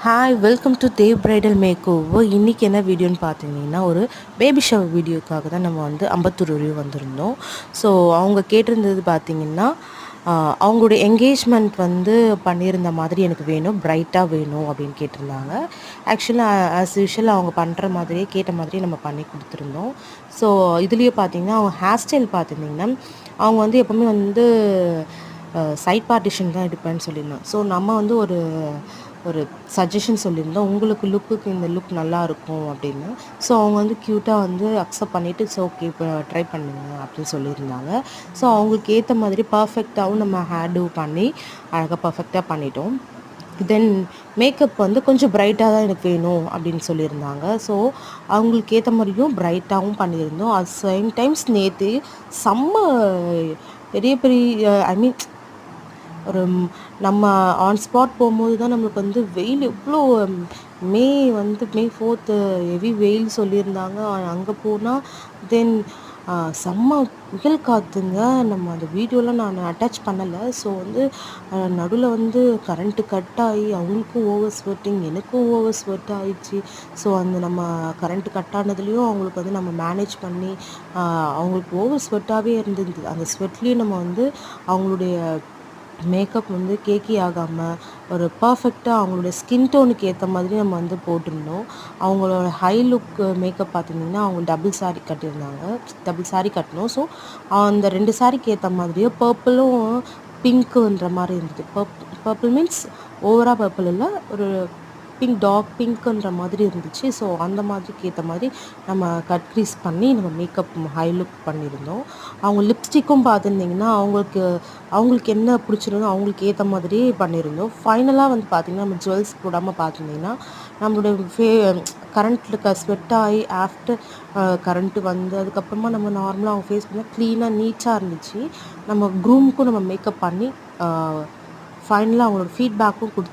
Hi welcome to Dev bridal makeover. இன்றைக்கி என்ன வீடியோன்னு பார்த்தீங்கன்னா, ஒரு பேபி ஷவர் வீடியோக்காக தான் நம்ம வந்து அம்பத்தூர் வரையும் வந்திருந்தோம். ஸோ அவங்க கேட்டிருந்தது பார்த்தீங்கன்னா, அவங்களுடைய என்கேஜ்மெண்ட் வந்து பண்ணியிருந்த மாதிரி எனக்கு வேணும், பிரைட்டாக வேணும் அப்படின்னு கேட்டிருந்தாங்க. ஆக்சுவலாக ஆஸ் யூஷுவல் அவங்க பண்ணுற மாதிரியே கேட்ட மாதிரியே நம்ம பண்ணி கொடுத்துருந்தோம். ஸோ இதுலேயே பார்த்தீங்கன்னா, அவங்க ஹேர் ஸ்டைல் பார்த்துருந்தீங்கன்னா, அவங்க வந்து எப்போவுமே வந்து சைட் பார்ட்டிஷன் தான் எடுப்பேன்னு சொல்லியிருந்தோம். ஸோ நம்ம வந்து ஒரு ஒரு சஜஷன் சொல்லியிருந்தோம், உங்களுக்கு லுக்குக்கு இந்த லுக் நல்லாயிருக்கும் அப்படின்னு. ஸோ அவங்க வந்து க்யூட்டாக வந்து அக்செப்ட் பண்ணிவிட்டு ஸோ ஓகே இப்போ ட்ரை பண்ணுங்க அப்படின்னு சொல்லியிருந்தாங்க. ஸோ அவங்களுக்கு ஏற்ற மாதிரி பர்ஃபெக்டாகவும் நம்ம ஹேர் டூ பண்ணி அழகாக பர்ஃபெக்டாக பண்ணிட்டோம். தென் மேக்கப் வந்து கொஞ்சம் பிரைட்டாக தான் எனக்கு வேணும் அப்படின்னு சொல்லியிருந்தாங்க. ஸோ அவங்களுக்கு ஏற்ற மாதிரியும் பிரைட்டாகவும் பண்ணியிருந்தோம். அட் சேம் டைம்ஸ் நேற்று செம்ம பெரிய பெரிய ஐ மீன் ஒரு நம்ம ஆன் ஸ்பாட் போகும்போது தான் நம்மளுக்கு வந்து வெயில் எவ்வளோ மே வந்து மே 4th ஹெவி வெயில் சொல்லியிருந்தாங்க. அங்கே போனால் தென் செம்ம புயல் காற்றுங்க. நம்ம அந்த வீடியோலாம் நான் அட்டாச் பண்ணலை. ஸோ வந்து நடுவில் வந்து கரண்ட்டு கட் ஆகி அவங்களுக்கும் ஓவர் ஸ்வெட்டிங், எனக்கும் ஓவர் ஸ்வெட் ஆகிடுச்சு. ஸோ அந்த நம்ம கரண்ட்டு கட் ஆனதுலேயும் அவங்களுக்கு வந்து நம்ம மேனேஜ் பண்ணி அவங்களுக்கு ஓவர் ஸ்வெட்டாகவே இருந்தது. அந்த ஸ்வெட்லேயும் நம்ம வந்து அவங்களுடைய மேக்கப் வந்து கேக்கி ஆகாமல் ஒரு பர்ஃபெக்டாக அவங்களுடைய ஸ்கின் டோனுக்கு ஏற்ற மாதிரி நம்ம வந்து போட்டிருந்தோம். அவங்களோட ஹை லுக் மேக்கப் பார்த்திங்கன்னா, அவங்க டபுள் சாரீ கட்டியிருந்தாங்க, டபுள் சாரீ கட்டணும். ஸோ அந்த 2 சாரீக்கு ஏற்ற மாதிரியே பர்பிளும் பிங்க்குன்ற மாதிரி இருந்தது. பர்பிள் மீன்ஸ் ஓவராக பர்பிள் இல்லை, ஒரு பிங்க் டார்க் பிங்க்குன்ற மாதிரி இருந்துச்சு. ஸோ அந்த மாதிரிக்கு ஏற்ற மாதிரி நம்ம கட் க்ரீஸ் பண்ணி நம்ம மேக்கப் ஹை லுக் பண்ணியிருந்தோம். அவங்க லிப்ஸ்டிக்கும் பார்த்துருந்திங்கன்னா அவங்களுக்கு என்ன பிடிச்சிருந்தோ அவங்களுக்கு ஏற்ற மாதிரி பண்ணியிருந்தோம். ஃபைனலாக வந்து பார்த்திங்கன்னா, நம்ம ஜுவல்ஸ் போடாமல் பார்த்துருந்திங்கன்னா நம்மளுடைய கரண்ட்டில் ஸ்வெட் ஆகி ஆஃப்டர் கரண்ட்டு வந்து அதுக்கப்புறமா நம்ம நார்மலாக அவங்க ஃபேஸ் பண்ணால் க்ளீனாக நீட்டாக இருந்துச்சு. நம்ம க்ரூமுக்கும் நம்ம மேக்கப் பண்ணி ஃபைனலாக அவங்களோட ஃபீட்பேக்கும் கொடுத்து